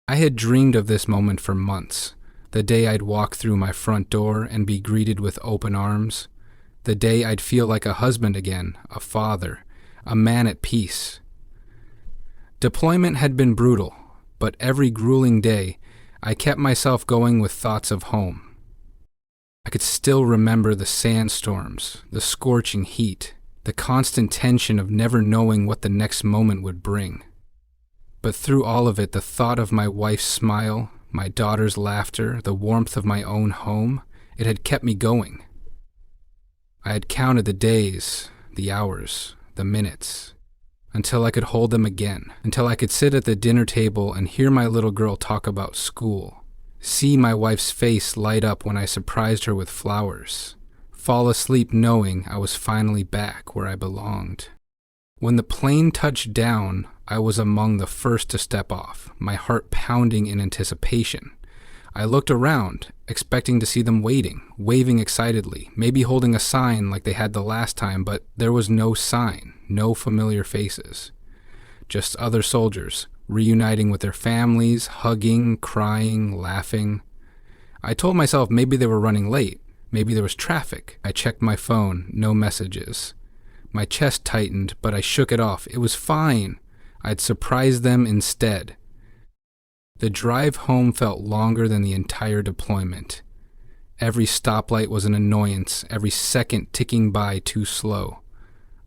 I had dreamed of this moment for months. The day I'd walk through my front door and be greeted with open arms. The day I'd feel like a husband again, a father, a man at peace. Deployment had been brutal, but every grueling day, I kept myself going with thoughts of home. I could still remember the sandstorms, the scorching heat, the constant tension of never knowing what the next moment would bring. But through all of it, the thought of my wife's smile, my daughter's laughter, the warmth of my own home, it had kept me going. I had counted the days, the hours, the minutes, until I could hold them again, until I could sit at the dinner table and hear my little girl talk about school, see my wife's face light up when I surprised her with flowers, fall asleep knowing I was finally back where I belonged. When the plane touched down, I was among the first to step off, my heart pounding in anticipation. I looked around, expecting to see them waiting, waving excitedly, maybe holding a sign like they had the last time, but there was no sign, no familiar faces. Just other soldiers, reuniting with their families, hugging, crying, laughing. I told myself maybe they were running late, maybe there was traffic. I checked my phone, no messages. My chest tightened, but I shook it off. It was fine. I'd surprise them instead. The drive home felt longer than the entire deployment. Every stoplight was an annoyance, every second ticking by too slow.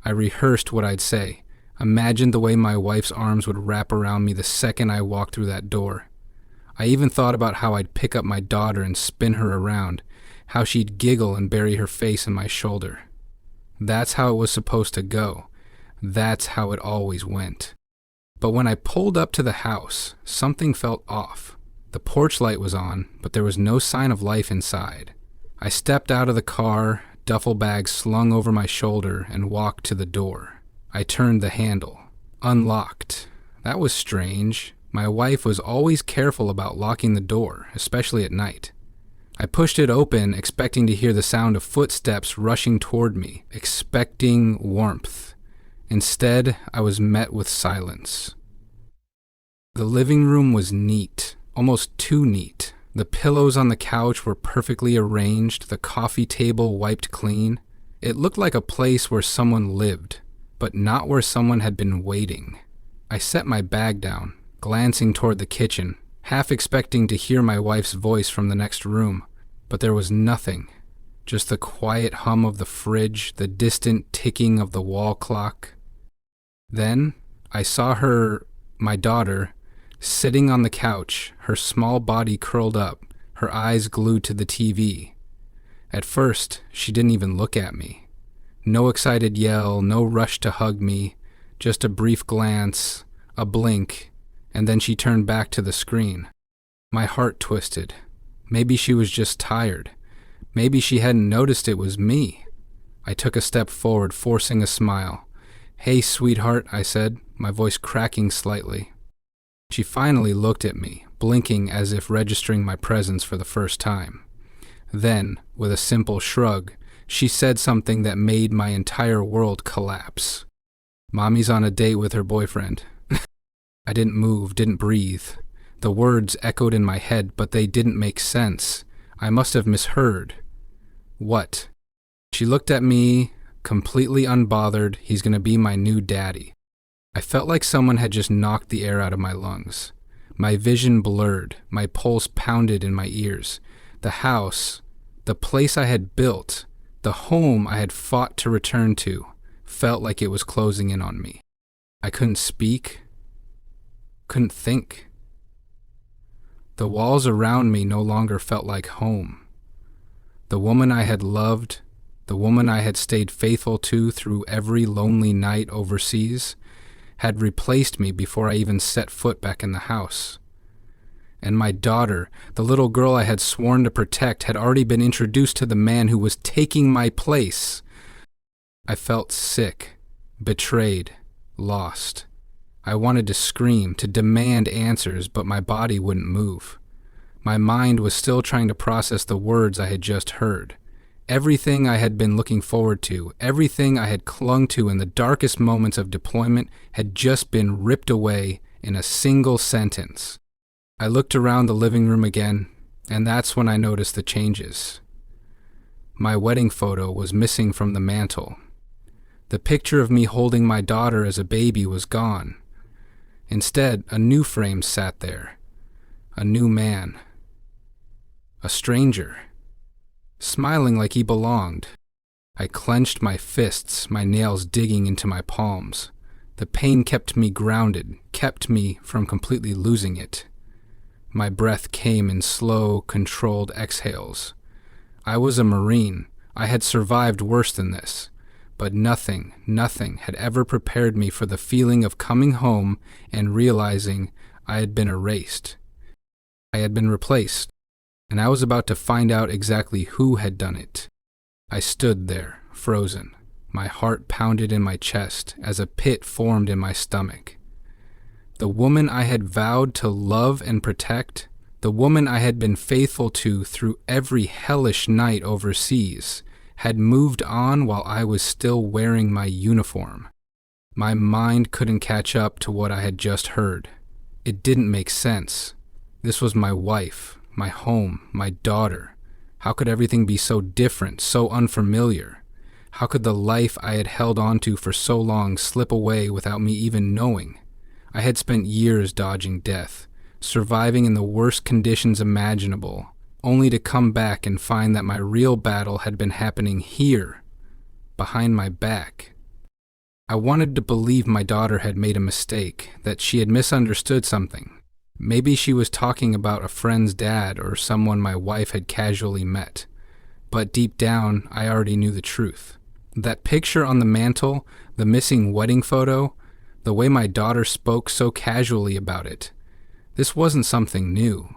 I rehearsed what I'd say, imagined the way my wife's arms would wrap around me the second I walked through that door. I even thought about how I'd pick up my daughter and spin her around, how she'd giggle and bury her face in my shoulder. That's how it was supposed to go. That's how it always went. But when I pulled up to the house, something felt off. The porch light was on, but there was no sign of life inside. I stepped out of the car, duffel bag slung over my shoulder, and walked to the door. I turned the handle. Unlocked. That was strange. My wife was always careful about locking the door, especially at night. I pushed it open, expecting to hear the sound of footsteps rushing toward me, expecting warmth. Instead, I was met with silence. The living room was neat, almost too neat. The pillows on the couch were perfectly arranged, the coffee table wiped clean. It looked like a place where someone lived, but not where someone had been waiting. I set my bag down, glancing toward the kitchen, half expecting to hear my wife's voice from the next room, but there was nothing. Just the quiet hum of the fridge, the distant ticking of the wall clock. Then I saw her, my daughter, sitting on the couch, her small body curled up, her eyes glued to the TV. At first, she didn't even look at me. No excited yell, no rush to hug me, just a brief glance, a blink, and then she turned back to the screen. My heart twisted. Maybe she was just tired. Maybe she hadn't noticed it was me. I took a step forward, forcing a smile. "Hey, sweetheart," I said, my voice cracking slightly. She finally looked at me, blinking as if registering my presence for the first time. Then, with a simple shrug, she said something that made my entire world collapse. "Mommy's on a date with her boyfriend." I didn't move, didn't breathe. The words echoed in my head, but they didn't make sense. I must have misheard. What? She looked at me, completely unbothered. He's gonna be my new daddy. I felt like someone had just knocked the air out of my lungs. My vision blurred, my pulse pounded in my ears. The house, the place I had built, the home I had fought to return to, felt like it was closing in on me. I couldn't speak, couldn't think. The walls around me no longer felt like home. The woman I had loved, the woman I had stayed faithful to through every lonely night overseas, had replaced me before I even set foot back in the house. And my daughter, the little girl I had sworn to protect, had already been introduced to the man who was taking my place. I felt sick, betrayed, lost. I wanted to scream, to demand answers, but my body wouldn't move. My mind was still trying to process the words I had just heard. Everything I had been looking forward to, everything I had clung to in the darkest moments of deployment had just been ripped away in a single sentence. I looked around the living room again, and that's when I noticed the changes. My wedding photo was missing from the mantle. The picture of me holding my daughter as a baby was gone. Instead, a new frame sat there. A new man. A stranger. Smiling like he belonged. I clenched my fists, my nails digging into my palms. The pain kept me grounded, kept me from completely losing it. My breath came in slow, controlled exhales. I was a Marine. I had survived worse than this. But nothing had ever prepared me for the feeling of coming home and realizing I had been erased. I had been replaced, and I was about to find out exactly who had done it. I stood there, frozen. My heart pounded in my chest as a pit formed in my stomach. The woman I had vowed to love and protect, the woman I had been faithful to through every hellish night overseas, had moved on while I was still wearing my uniform. My mind couldn't catch up to what I had just heard. It didn't make sense. This was my wife, my home, my daughter. How could everything be so different, so unfamiliar? How could the life I had held onto for so long slip away without me even knowing? I had spent years dodging death, surviving in the worst conditions imaginable, only to come back and find that my real battle had been happening here, behind my back. I wanted to believe my daughter had made a mistake, that she had misunderstood something. Maybe she was talking about a friend's dad or someone my wife had casually met. But deep down, I already knew the truth. That picture on the mantle, the missing wedding photo, the way my daughter spoke so casually about it, this wasn't something new.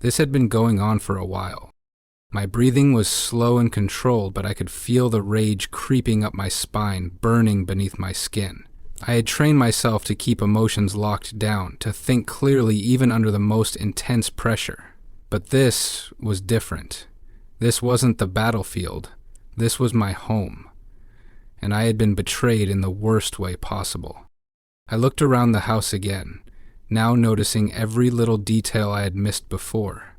This had been going on for a while. My breathing was slow and controlled, but I could feel the rage creeping up my spine, burning beneath my skin. I had trained myself to keep emotions locked down, to think clearly even under the most intense pressure. But this was different. This wasn't the battlefield. This was my home. And I had been betrayed in the worst way possible. I looked around the house again, now noticing every little detail I had missed before.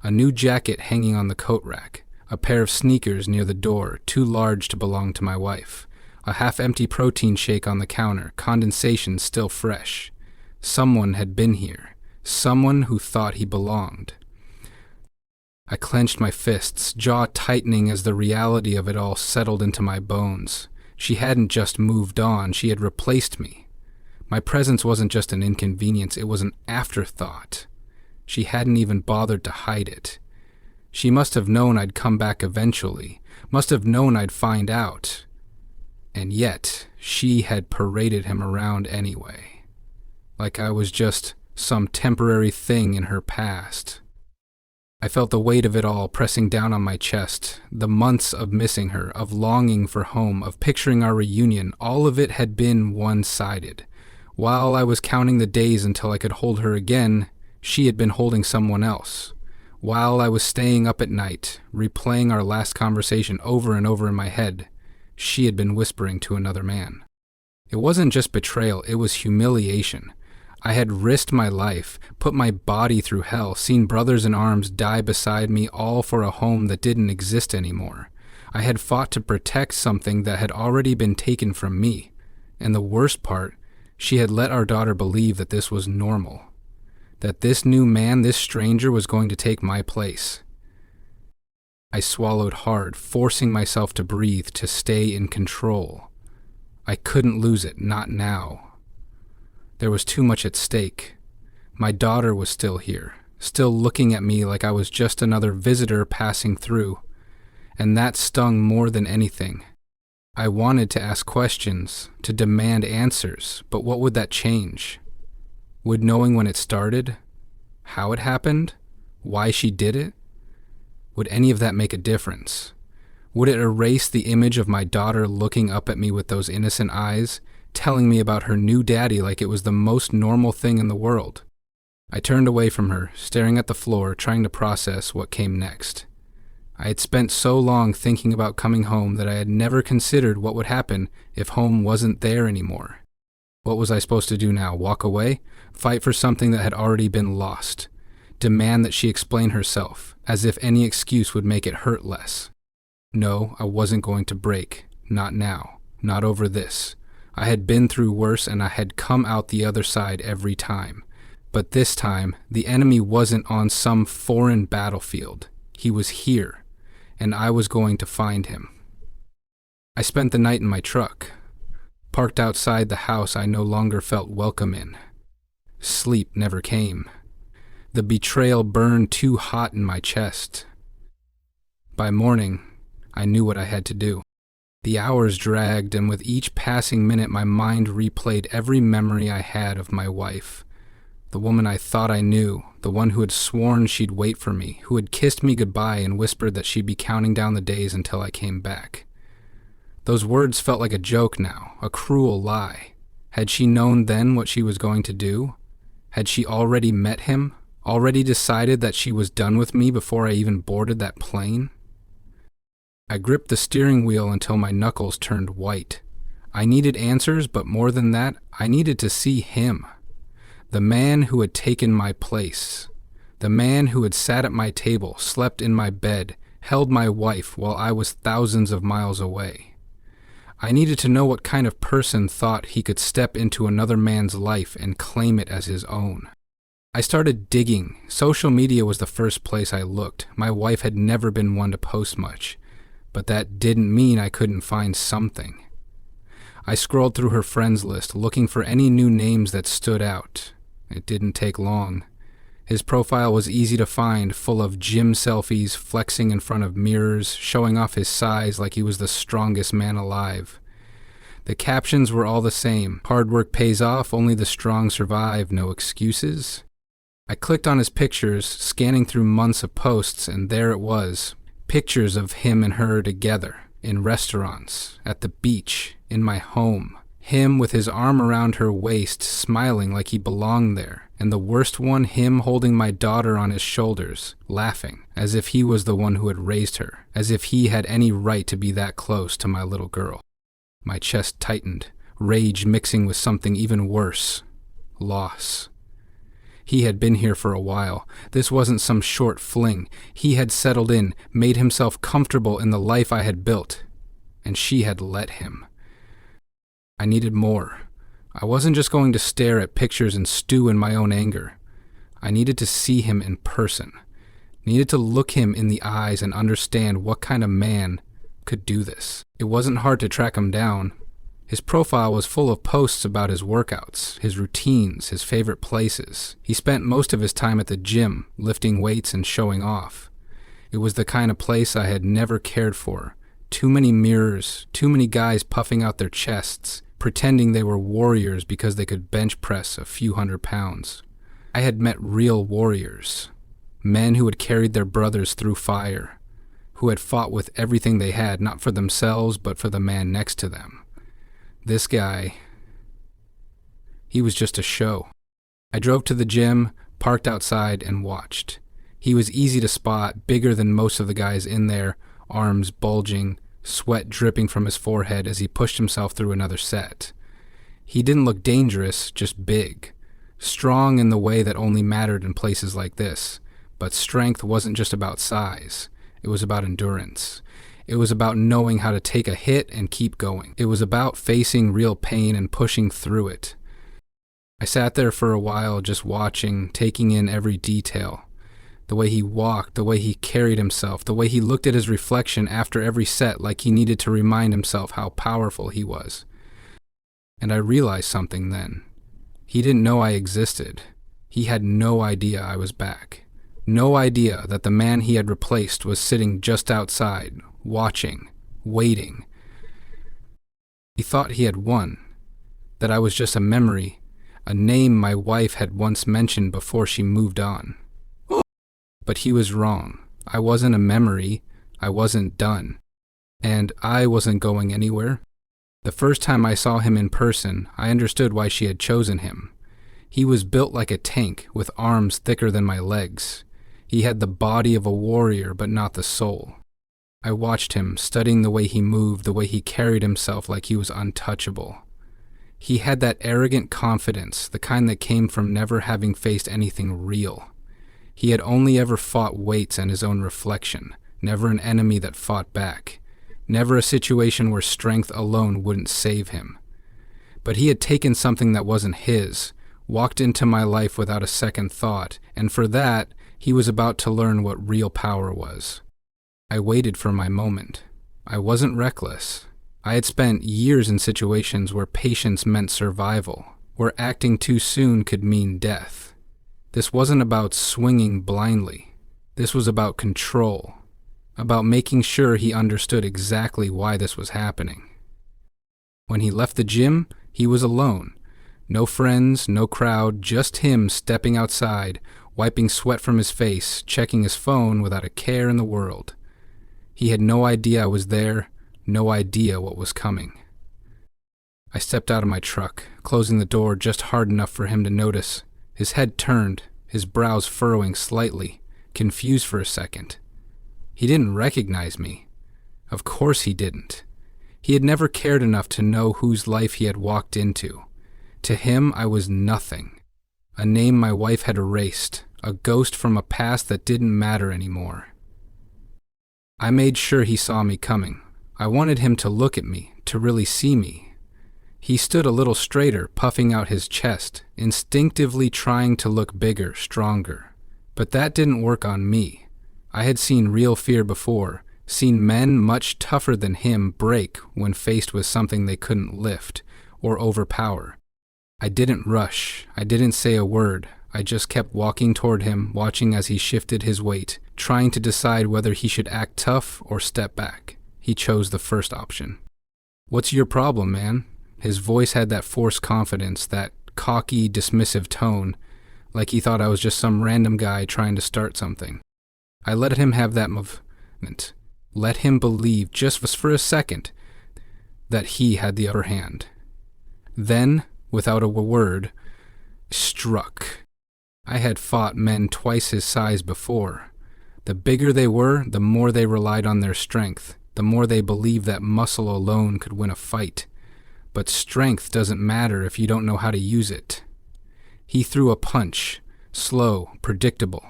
A new jacket hanging on the coat rack, a pair of sneakers near the door, too large to belong to my wife, a half-empty protein shake on the counter, condensation still fresh. Someone had been here, someone who thought he belonged. I clenched my fists, jaw tightening as the reality of it all settled into my bones. She hadn't just moved on, she had replaced me. My presence wasn't just an inconvenience, it was an afterthought. She hadn't even bothered to hide it. She must have known I'd come back eventually, must have known I'd find out. And yet, she had paraded him around anyway. Like I was just some temporary thing in her past. I felt the weight of it all pressing down on my chest, the months of missing her, of longing for home, of picturing our reunion, all of it had been one-sided. While I was counting the days until I could hold her again, she had been holding someone else. While I was staying up at night, replaying our last conversation over and over in my head, she had been whispering to another man. It wasn't just betrayal, it was humiliation. I had risked my life, put my body through hell, seen brothers in arms die beside me, all for a home that didn't exist anymore. I had fought to protect something that had already been taken from me. And the worst part, she had let our daughter believe that this was normal. That this new man, this stranger, was going to take my place. I swallowed hard, forcing myself to breathe, to stay in control. I couldn't lose it, not now. There was too much at stake. My daughter was still here, still looking at me like I was just another visitor passing through. And that stung more than anything. I wanted to ask questions, to demand answers, but what would that change? Would knowing when it started, how it happened, why she did it, would any of that make a difference? Would it erase the image of my daughter looking up at me with those innocent eyes, telling me about her new daddy like it was the most normal thing in the world? I turned away from her, staring at the floor, trying to process what came next. I had spent so long thinking about coming home that I had never considered what would happen if home wasn't there anymore. What was I supposed to do now? Walk away? Fight for something that had already been lost? demand that she explain herself, as if any excuse would make it hurt less. No, I wasn't going to break. Not now. Not over this. I had been through worse and I had come out the other side every time. But this time, the enemy wasn't on some foreign battlefield. He was here, and I was going to find him. I spent the night in my truck, parked outside the house I no longer felt welcome in. Sleep never came. The betrayal burned too hot in my chest. By morning, I knew what I had to do. The hours dragged, and with each passing minute my mind replayed every memory I had of my wife. The woman I thought I knew, the one who had sworn she'd wait for me, who had kissed me goodbye and whispered that she'd be counting down the days until I came back. Those words felt like a joke now, a cruel lie. Had she known then what she was going to do? Had she already met him? Already decided that she was done with me before I even boarded that plane? I gripped the steering wheel until my knuckles turned white. I needed answers, but more than that, I needed to see him. The man who had taken my place. The man who had sat at my table, slept in my bed, held my wife while I was thousands of miles away. I needed to know what kind of person thought he could step into another man's life and claim it as his own. I started digging. Social media was the first place I looked. My wife had never been one to post much, but that didn't mean I couldn't find something. I scrolled through her friends list, looking for any new names that stood out. It didn't take long. His profile was easy to find, full of gym selfies, flexing in front of mirrors, showing off his size like he was the strongest man alive. The captions were all the same. Hard work pays off, only the strong survive, no excuses. I clicked on his pictures, scanning through months of posts, and there it was. Pictures of him and her together, in restaurants, at the beach, in my home. Him with his arm around her waist, smiling like he belonged there. And the worst one, him holding my daughter on his shoulders, laughing, as if he was the one who had raised her, as if he had any right to be that close to my little girl. My chest tightened, rage mixing with something even worse. Loss. He had been here for a while. This wasn't some short fling. He had settled in, made himself comfortable in the life I had built. And she had let him. I needed more. I wasn't just going to stare at pictures and stew in my own anger. I needed to see him in person. Needed to look him in the eyes and understand what kind of man could do this. It wasn't hard to track him down. His profile was full of posts about his workouts, his routines, his favorite places. He spent most of his time at the gym, lifting weights and showing off. It was the kind of place I had never cared for. Too many mirrors, too many guys puffing out their chests, pretending they were warriors because they could bench press a few 100 pounds. I had met real warriors. Men who had carried their brothers through fire, who had fought with everything they had, not for themselves, but for the man next to them. This guy, he was just a show. I drove to the gym, parked outside, and watched. He was easy to spot, bigger than most of the guys in there, arms bulging, sweat dripping from his forehead as he pushed himself through another set. He didn't look dangerous, just big. Strong in the way that only mattered in places like this. But strength wasn't just about size. It was about endurance. It was about knowing how to take a hit and keep going. It was about facing real pain and pushing through it. I sat there for a while just watching, taking in every detail. The way he walked, the way he carried himself, the way he looked at his reflection after every set like he needed to remind himself how powerful he was. And I realized something then. He didn't know I existed. He had no idea I was back. No idea that the man he had replaced was sitting just outside, watching, waiting. He thought he had won, that I was just a memory, a name my wife had once mentioned before she moved on. But he was wrong. I wasn't a memory. I wasn't done. And I wasn't going anywhere. The first time I saw him in person, I understood why she had chosen him. He was built like a tank, with arms thicker than my legs. He had the body of a warrior, but not the soul. I watched him, studying the way he moved, the way he carried himself like he was untouchable. He had that arrogant confidence, the kind that came from never having faced anything real. He had only ever fought weights and his own reflection, never an enemy that fought back, never a situation where strength alone wouldn't save him. But he had taken something that wasn't his, walked into my life without a second thought, and for that, he was about to learn what real power was. I waited for my moment. I wasn't reckless. I had spent years in situations where patience meant survival, where acting too soon could mean death. This wasn't about swinging blindly. This was about control, about making sure he understood exactly why this was happening. When he left the gym, he was alone. No friends, no crowd, just him stepping outside, wiping sweat from his face, checking his phone without a care in the world. He had no idea I was there, no idea what was coming. I stepped out of my truck, closing the door just hard enough for him to notice. His head turned, his brows furrowing slightly, confused for a second. He didn't recognize me. Of course he didn't. He had never cared enough to know whose life he had walked into. To him, I was nothing. A name my wife had erased, a ghost from a past that didn't matter anymore. I made sure he saw me coming. I wanted him to look at me, to really see me. He stood a little straighter, puffing out his chest, instinctively trying to look bigger, stronger. But that didn't work on me. I had seen real fear before, seen men much tougher than him break when faced with something they couldn't lift or overpower. I didn't rush. I didn't say a word. I just kept walking toward him, watching as he shifted his weight, trying to decide whether he should act tough or step back. He chose the first option. "What's your problem, man?" His voice had that forced confidence, that cocky, dismissive tone, like he thought I was just some random guy trying to start something. I let him have that moment. Let him believe, just for a second, that he had the upper hand. Then, without a word, struck. I had fought men twice his size before. The bigger they were, the more they relied on their strength, the more they believed that muscle alone could win a fight. But strength doesn't matter if you don't know how to use it. He threw a punch, slow, predictable.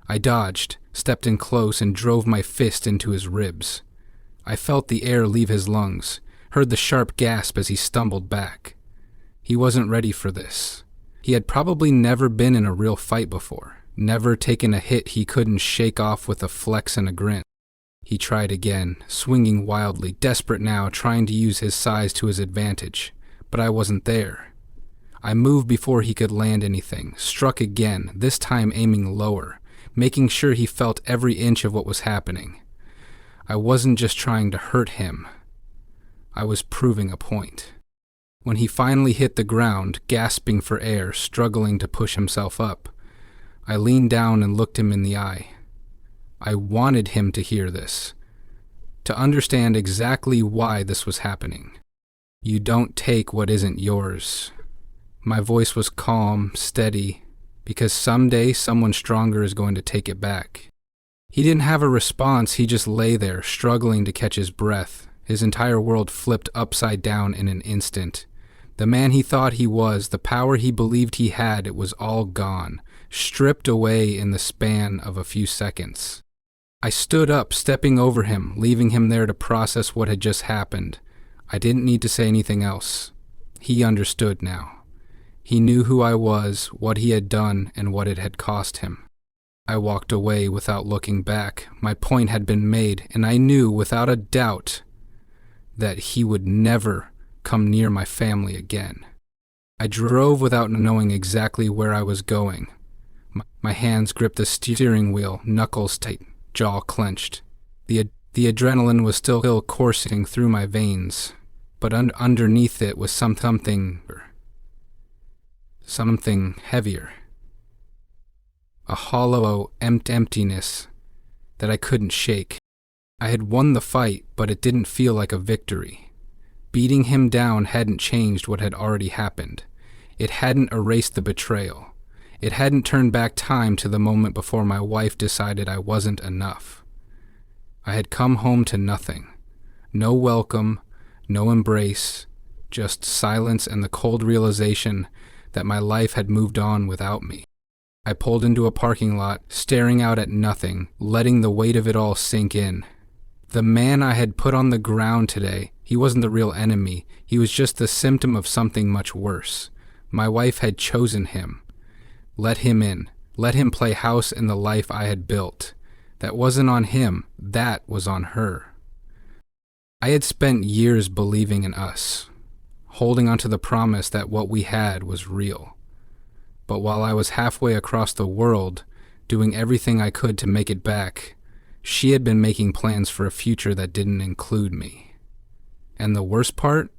I dodged, stepped in close, and drove my fist into his ribs. I felt the air leave his lungs, heard the sharp gasp as he stumbled back. He wasn't ready for this. He had probably never been in a real fight before, never taken a hit he couldn't shake off with a flex and a grin. He tried again, swinging wildly, desperate now, trying to use his size to his advantage. But I wasn't there. I moved before he could land anything, struck again, this time aiming lower, making sure he felt every inch of what was happening. I wasn't just trying to hurt him. I was proving a point. When he finally hit the ground, gasping for air, struggling to push himself up, I leaned down and looked him in the eye. I wanted him to hear this, to understand exactly why this was happening. You don't take what isn't yours. My voice was calm, steady, because someday someone stronger is going to take it back. He didn't have a response, he just lay there, struggling to catch his breath. His entire world flipped upside down in an instant. The man he thought he was, the power he believed he had, it was all gone, stripped away in the span of a few seconds. I stood up, stepping over him, leaving him there to process what had just happened. I didn't need to say anything else. He understood now. He knew who I was, what he had done, and what it had cost him. I walked away without looking back. My point had been made, and I knew without a doubt that he would never come near my family again. I drove without knowing exactly where I was going. My hands gripped the steering wheel, knuckles tight, jaw clenched. The adrenaline was still coursing through my veins, but underneath it was something heavier. A hollow emptiness that I couldn't shake. I had won the fight, but it didn't feel like a victory. Beating him down hadn't changed what had already happened. It hadn't erased the betrayal. It hadn't turned back time to the moment before my wife decided I wasn't enough. I had come home to nothing. No welcome, no embrace, just silence and the cold realization that my life had moved on without me. I pulled into a parking lot, staring out at nothing, letting the weight of it all sink in. The man I had put on the ground today, he wasn't the real enemy. He was just the symptom of something much worse. My wife had chosen him. Let him in. Let him play house in the life I had built. That wasn't on him. That was on her. I had spent years believing in us, holding onto the promise that what we had was real. But while I was halfway across the world, doing everything I could to make it back, she had been making plans for a future that didn't include me. And the worst part,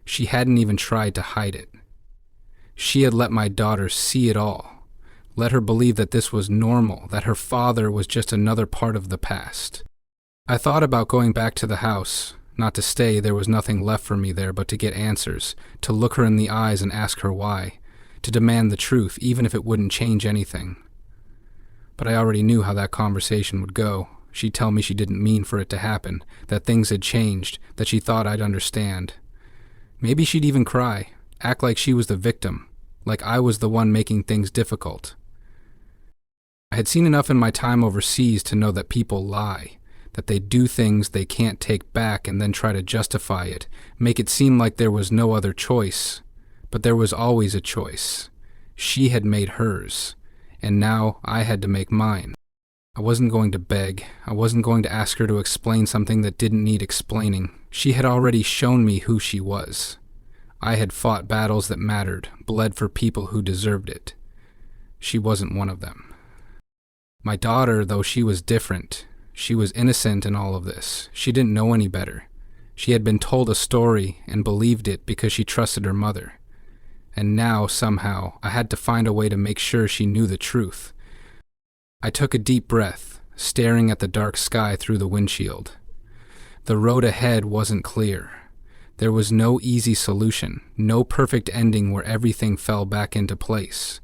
she hadn't even tried to hide it. She had let my daughter see it all, let her believe that this was normal, that her father was just another part of the past. I thought about going back to the house, not to stay, there was nothing left for me there but to get answers, to look her in the eyes and ask her why, to demand the truth, even if it wouldn't change anything. But I already knew how that conversation would go. She'd tell me she didn't mean for it to happen, that things had changed, that she thought I'd understand. Maybe she'd even cry, act like she was the victim, like I was the one making things difficult. I had seen enough in my time overseas to know that people lie, that they do things they can't take back and then try to justify it, make it seem like there was no other choice. But there was always a choice. She had made hers, and now I had to make mine. I wasn't going to beg. I wasn't going to ask her to explain something that didn't need explaining. She had already shown me who she was. I had fought battles that mattered, bled for people who deserved it. She wasn't one of them. My daughter, though she was different, she was innocent in all of this. She didn't know any better. She had been told a story and believed it because she trusted her mother. And now, somehow, I had to find a way to make sure she knew the truth. I took a deep breath, staring at the dark sky through the windshield. The road ahead wasn't clear. There was no easy solution, no perfect ending where everything fell back into place.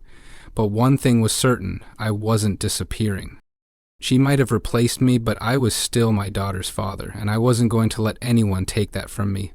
But one thing was certain, I wasn't disappearing. She might have replaced me, but I was still my daughter's father, and I wasn't going to let anyone take that from me,